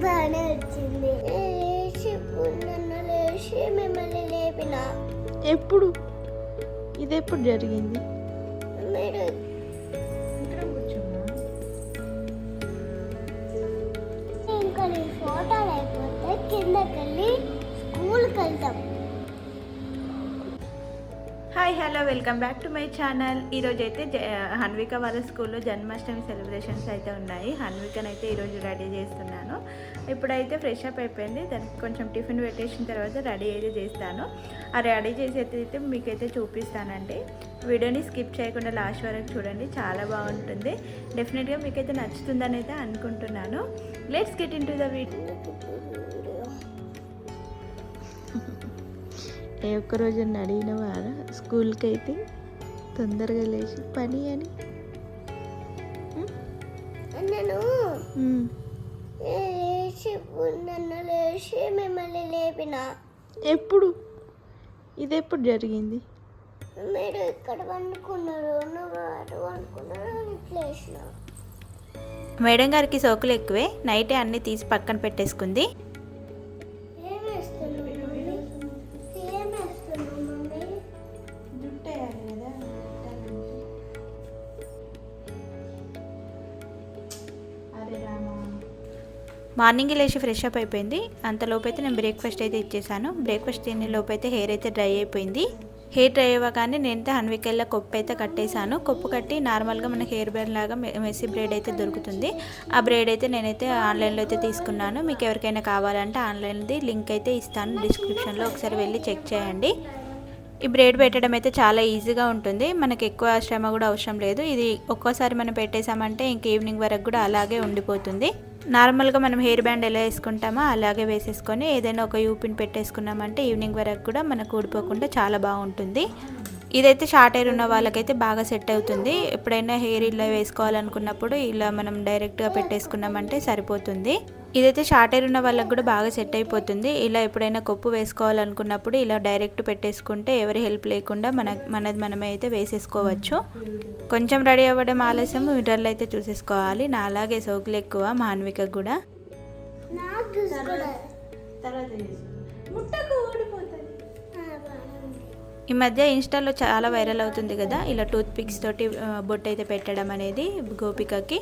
బాగానే వచ్చింది. లేచి మిమ్మల్ని లేపిన. ఎప్పుడు? ఇది ఎప్పుడు జరిగింది? మీరు ఇంకా నీ ఫోటో లేకపోతే కిందకి వెళ్ళి స్కూల్కి వెళ్తాం. Hi hello welcome back to my channel. ఈరోజు అయితే హన్విక వాళ్ళ స్కూల్లో జన్మాష్టమి సెలబ్రేషన్స్ అయితే ఉన్నాయి. హన్వికనైతే ఈరోజు రెడీ చేస్తున్నాను. ఇప్పుడైతే ఫ్రెష్ అప్ అయిపోయింది. దానికి కొంచెం టిఫిన్ పెట్టేసిన తర్వాత రెడీ అయితే చేస్తాను. ఆ రెడీ చేసేది మీకైతే చూపిస్తానండి. వీడియోని స్కిప్ చేయకుండా లాస్ట్ వరకు చూడండి, చాలా బాగుంటుంది. డెఫినెట్గా మీకైతే నచ్చుతుందని అయితే అనుకుంటున్నాను. Let's get into the video. ఏ ఒక్కరోజు అడిగిన వారా స్కూల్కి అయితే తొందరగా లేచి పని అని? నేను లేచి మిమ్మల్ని లేపిన. ఎప్పుడు? ఇది ఎప్పుడు జరిగింది? మీరు ఇక్కడ వండుకున్నారు, నువ్వు వండుకున్నారు, లేచిన. మేడం గారికి సోకులు ఎక్కువే, నైటే అన్నీ తీసి పక్కన పెట్టేసుకుంది. మార్నింగ్ లేచి ఫ్రెష్ అప్ అయిపోయింది. అంతలోపైతే నేను బ్రేక్ఫాస్ట్ అయితే ఇచ్చేసాను. బ్రేక్ఫాస్ట్ తినే లోపైతే హెయిర్ అయితే డ్రై అయిపోయింది. హెయిర్ డ్రై అవ్వగానే నేనైతే హన్వికల్లా కొప్పు అయితే కట్టేశాను. కొప్పు కట్టి నార్మల్గా మనకి హెయిర్ బ్యాండ్ లాగా మెస్సీ బ్రేడ్ అయితే దొరుకుతుంది. ఆ బ్రేడ్ అయితే నేనైతే ఆన్లైన్లో అయితే తీసుకున్నాను. మీకు ఎవరికైనా కావాలంటే ఆన్లైన్ది లింక్ అయితే ఇస్తాను డిస్క్రిప్షన్లో, ఒకసారి వెళ్ళి చెక్ చేయండి. ఈ బ్రేడ్ పెట్టడం అయితే చాలా ఈజీగా ఉంటుంది. మనకి ఎక్కువ శ్రమ కూడా అవసరం లేదు. ఇది ఒక్కోసారి మనం పెట్టేసామంటే ఇంక ఈవినింగ్ వరకు కూడా అలాగే ఉండిపోతుంది. నార్మల్గా మనం హెయిర్ బ్యాండ్ ఎలా వేసుకుంటామో అలాగే వేసేసుకొని ఏదైనా ఒక యూపిన్ పెట్టేసుకున్నామంటే ఈవినింగ్ వరకు కూడా మనకు ఊడిపోకుండా చాలా బాగుంటుంది. ఇదైతే షార్ట్ హెయిర్ ఉన్న వాళ్ళకైతే బాగా సెట్ అవుతుంది. ఎప్పుడైనా హెయిర్ ఇలా వేసుకోవాలనుకున్నప్పుడు ఇలా మనం డైరెక్ట్గా పెట్టేసుకున్నామంటే సరిపోతుంది. ఇదైతే షార్ట్ హెయిర్ ఉన్న వాళ్ళకి కూడా బాగా సెట్ అయిపోతుంది. ఇలా ఎప్పుడైనా కొప్పు వేసుకోవాలనుకున్నప్పుడు ఇలా డైరెక్ట్ పెట్టేసుకుంటే ఎవరి హెల్ప్ లేకుండా మనది మనమే అయితే వేసేసుకోవచ్చు. కొంచెం రెడీ అవ్వడం ఆలస్యం, మిర్రర్లో అయితే చూసేసుకోవాలి. నా అలాగే సోకులు ఎక్కువ, మాన్విక కూడా. ఈ మధ్య ఇన్స్టాలో చాలా వైరల్ అవుతుంది కదా, ఇలా టూత్ పిక్స్ తోటి బొట్టు అయితే పెట్టడం అనేది గోపికకి.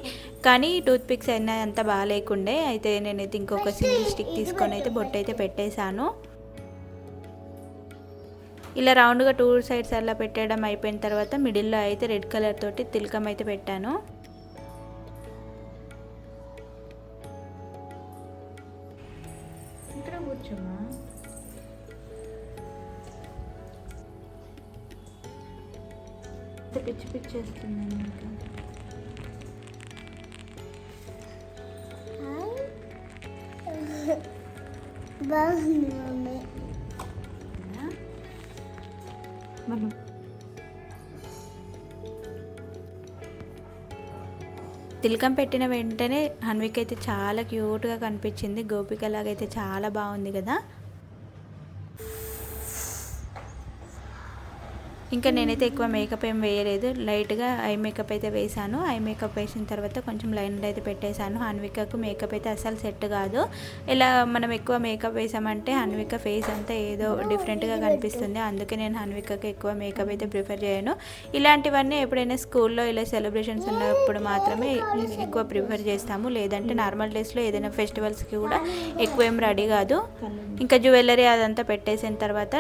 కానీ టూత్ పిక్స్ అయినా అంత బాగాలేకుండే, అయితే నేనైతే ఇంకొక సింగిల్ స్టిక్ తీసుకొని అయితే బొట్టు అయితే పెట్టేశాను. ఇలా రౌండ్గా 2 సైడ్స్ అలా పెట్టడం అయిపోయిన తర్వాత మిడిల్లో అయితే రెడ్ కలర్ తోటి తిలకం అయితే పెట్టాను. ఇక్కడ కూర్చోమా. పిచ్చి పిచ్చి చేస్తున్నాను ఇంకా. బాగుంది మమ్మీ. మనం తిలకం పెట్టిన వెంటనే హన్విక అయితే చాలా క్యూట్గా కనిపించింది. గోపిక లాగైతే చాలా బాగుంది కదా. ఇంకా నేనైతే ఎక్కువ మేకప్ ఏం వేయలేదు, లైట్గా ఐ మేకప్ అయితే వేసాను. ఐ మేకప్ వేసిన తర్వాత కొంచెం లైన్లు అయితే పెట్టేశాను. హన్వికకు మేకప్ అయితే అస్సలు సెట్ కాదు. ఇలా మనం ఎక్కువ మేకప్ వేసామంటే హన్విక ఫేస్ అంతా ఏదో డిఫరెంట్గా కనిపిస్తుంది. అందుకే నేను హన్వికకి ఎక్కువ మేకప్ అయితే ప్రిఫర్ చేయను. ఇలాంటివన్నీ ఎప్పుడైనా స్కూల్లో ఇలా సెలబ్రేషన్స్ ఉన్నప్పుడు మాత్రమే ఎక్కువ ప్రిఫర్ చేస్తాము. లేదంటే నార్మల్ డేస్లో ఏదైనా ఫెస్టివల్స్కి కూడా ఎక్కువ ఏం రెడీ కాదు. ఇంకా జ్యువెలరీ అదంతా పెట్టేసిన తర్వాత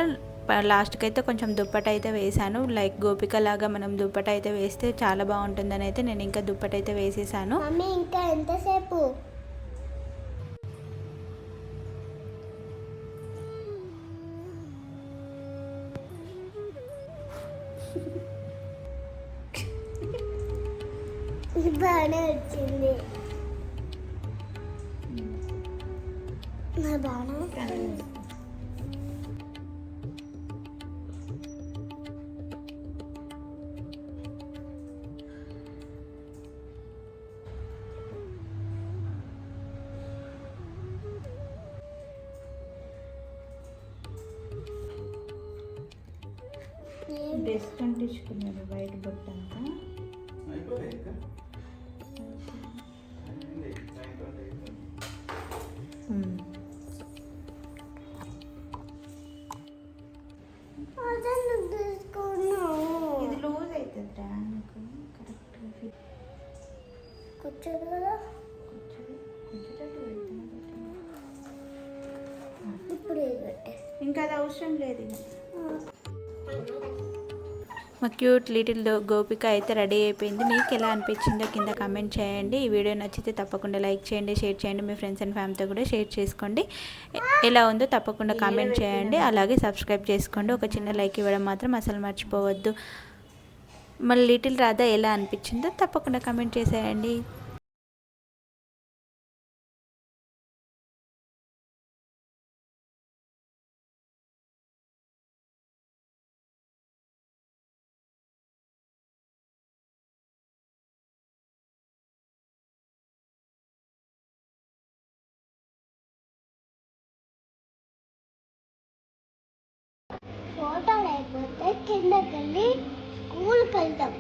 లాస్ట్కి అయితే కొంచెం దుప్పట అయితే వేసాను. లైక్ గోపిక లాగా మనం దుప్పట అయితే వేస్తే చాలా బాగుంటుందని అయితే నేను ఇంకా దుప్పట అయితే వేసేసాను. ఇంకా ఎంతసేపు? బాగానే వచ్చింది. బాగానే డ్రెస్ కంటించుకున్నారు వైట్ బొట్టు అంతా. అదನ್ನು తీసుకున్నావు ఇది లూజ్ అవుతుందిరా నీకు కరెక్ట్గా ఫిట్ కూర్చోదు కదా ఇప్పుడు ఇది పెట్టే ఇంకా అది అవసరం లేదు ఇక మా క్యూట్ లిటిల్ గోపిక అయితే రెడీ అయిపోయింది. మీకు ఎలా అనిపించిందో కింద కామెంట్ చేయండి. ఈ వీడియో నచ్చితే తప్పకుండా లైక్ చేయండి, షేర్ చేయండి, మీ ఫ్రెండ్స్ అండ్ ఫ్యామిలీతో కూడా షేర్ చేసుకోండి. ఎలా ఉందో తప్పకుండా కామెంట్ చేయండి, అలాగే సబ్స్క్రైబ్ చేసుకోండి. ఒక చిన్న లైక్ ఇవ్వడం మాత్రం అసలు మర్చిపోవద్దు. మళ్ళీ లిటిల్ రాధా ఎలా అనిపించిందో తప్పకుండా కామెంట్ చేసేయండి. ఫోటోలు అయిపోతే కిందకి వెళ్ళి స్కూల్కి వెళ్తాం.